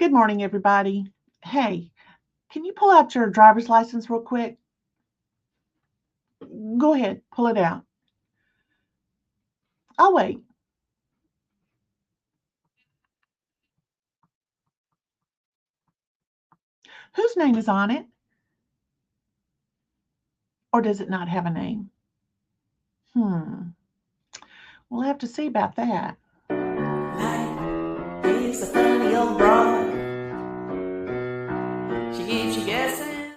Good morning, everybody. Hey, can you pull out your driver's license real quick? Go ahead, pull it out. I'll wait. Whose name is on it? Or does it not have a name? We'll have to see about that. Life is a funny old broad. She keeps you guessing.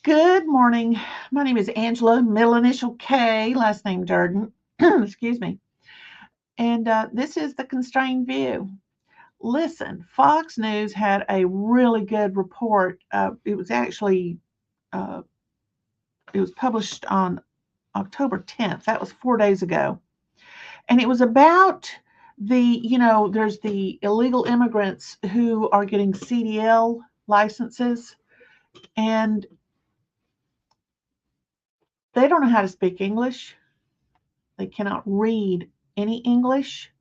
Good morning. My name is Angela, middle initial K, last name Durden. Excuse me. And this is the Constrained View. Listen, Fox News had a really good report. It was actually it was published on October 10th. That was 4 days ago. And it was about there's the illegal immigrants who are getting CDL licenses, and they don't know how to speak English. They cannot read any English,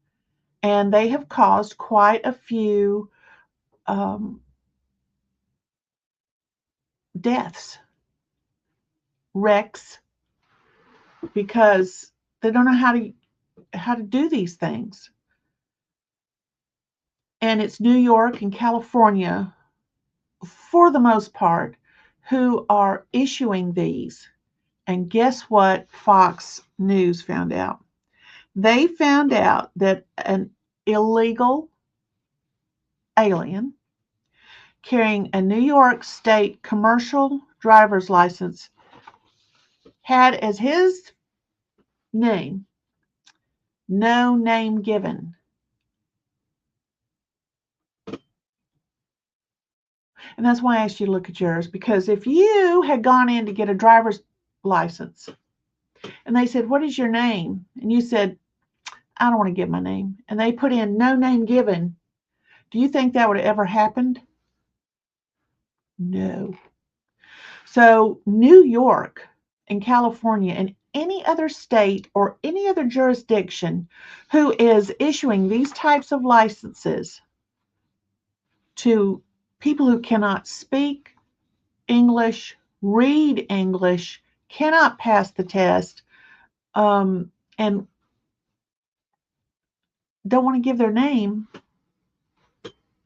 and they have caused quite a few deaths, wrecks, because they don't know how to do these things. And it's New York and California, for the most part, who are issuing these. And guess what Fox News found out? They found out that an illegal alien carrying a New York State commercial driver's license had as his name no name given. And that's why I asked you to look at yours, because if you had gone in to get a driver's license and they said, "What is your name?" and you said, "I don't want to give my name," and they put in no name given, do you think that would have ever happened? No. So New York and California and any other state or any other jurisdiction who is issuing these types of licenses to people who cannot speak English, read English, cannot pass the test, and don't want to give their name,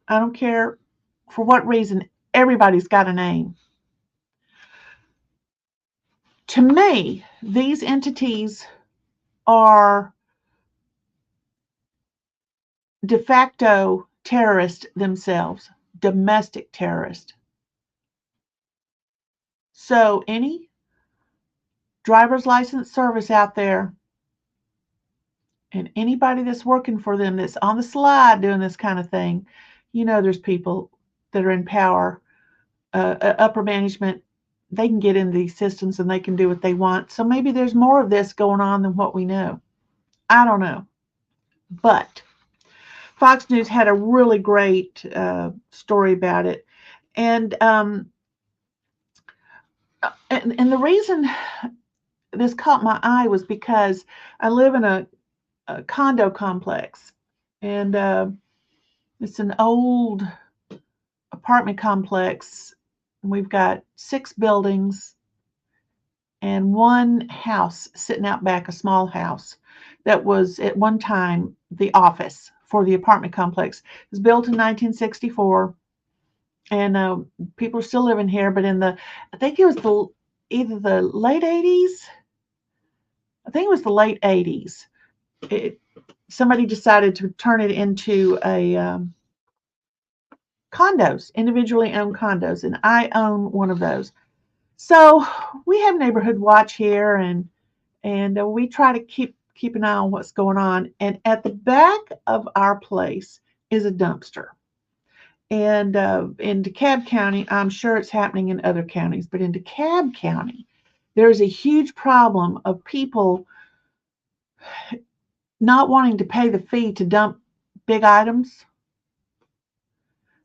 I don't care for what reason, everybody's got a name. To me, these entities are de facto terrorists themselves, domestic terrorists. So any driver's license service out there and anybody that's working for them that's on the slide doing this kind of thing, there's people that are in power, upper management. They can get into these systems and they can do what they want. So maybe there's more of this going on than what we know. I don't know. But Fox News had a really great story about it. And the reason this caught my eye was because I live in a condo complex, and it's an old apartment complex. We've got 6 buildings and one house sitting out back, a small house that was at one time the office for the apartment complex. It was built in 1964, and people are still living here. But I think it was either the late 80s. I think it was the late 80s. Somebody decided to turn it into a condos, individually owned condos, and I own one of those. So we have neighborhood watch here, and we try to keep an eye on what's going on. And at the back of our place is a dumpster. And in DeKalb County, I'm sure it's happening in other counties, but in DeKalb County, there's a huge problem of people not wanting to pay the fee to dump big items.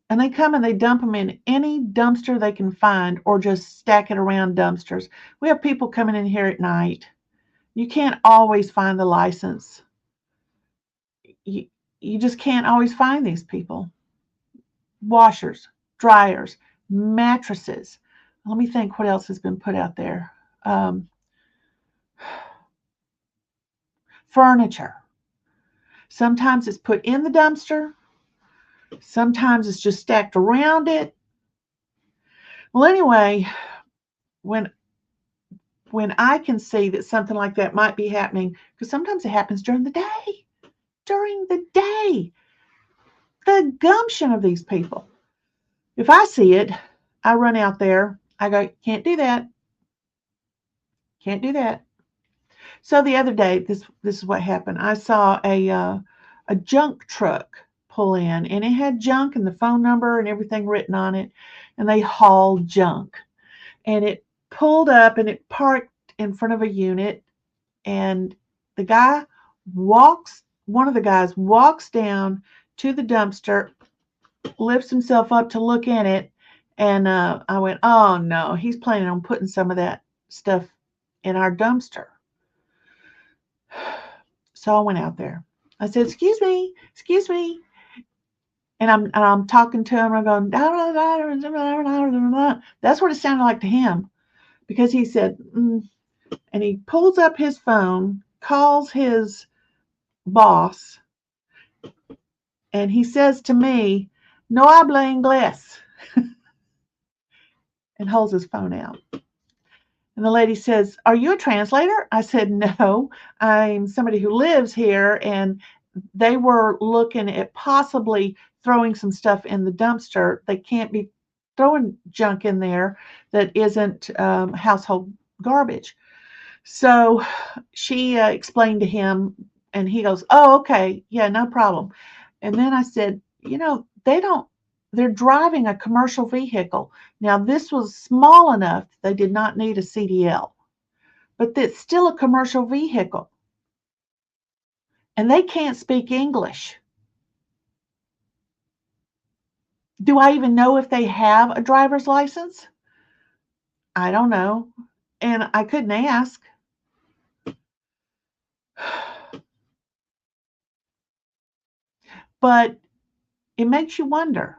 And they come and they dump them in any dumpster they can find, or just stack it around dumpsters. We have people coming in here at night. You can't always find the license. You you just can't always find these people. Washers, dryers, mattresses. Let me think what else has been put out there. Furniture. Sometimes it's put in the dumpster. Sometimes it's just stacked around it. Well, anyway, when I can see that something like that might be happening, because sometimes it happens during the day. During the day. The gumption of these people. If I see it, I run out there. I go, can't do that. Can't do that. So the other day, this is what happened. I saw a junk truck pull in, and it had junk and the phone number and everything written on it, and they hauled junk. And it pulled up and it parked in front of a unit, and one of the guys walks down to the dumpster, lifts himself up to look in it, and I went, oh no, he's planning on putting some of that stuff in our dumpster. So I went out there. I said, excuse me. And I'm talking to him. I'm going, that's what it sounded like to him, because he said, and he pulls up his phone, calls his boss, and he says to me, no habla inglés, and holds his phone out. And the lady says, are you a translator? I said, no, I'm somebody who lives here, and they were looking at possibly throwing some stuff in the dumpster. They can't be throwing junk in there that isn't household garbage. So she explained to him, and he goes, oh, okay, yeah, no problem. And then I said, they're driving a commercial vehicle. Now, this was small enough they did not need a CDL, but it's still a commercial vehicle. And they can't speak English. Do I even know if they have a driver's license? I don't know. And I couldn't ask. But it makes you wonder,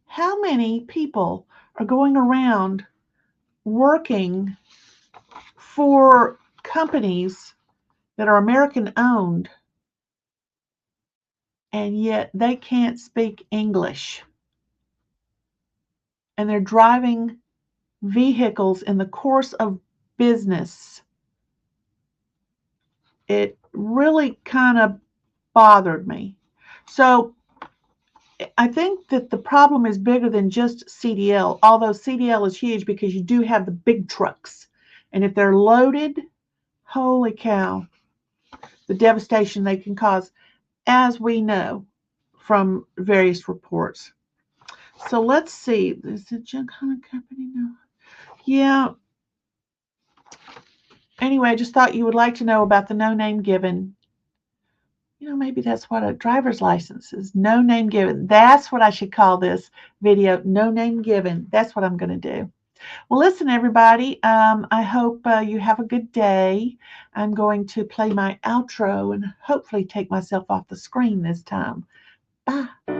how many people are going around working for companies that are American owned, and yet they can't speak English, and they're driving vehicles in the course of business. It really kind of bothered me. So I think that the problem is bigger than just CDL, although CDL is huge because you do have the big trucks. And if they're loaded, holy cow, the devastation they can cause, as we know from various reports. So let's see. Is it junk hunting company? No. Yeah. Anyway, I just thought you would like to know about the no name given. Maybe that's what a driver's license is. No name given. That's what I should call this video. No name given. That's what I'm going to do. Well, listen, everybody. I hope you have a good day. I'm going to play my outro and hopefully take myself off the screen this time. Bye.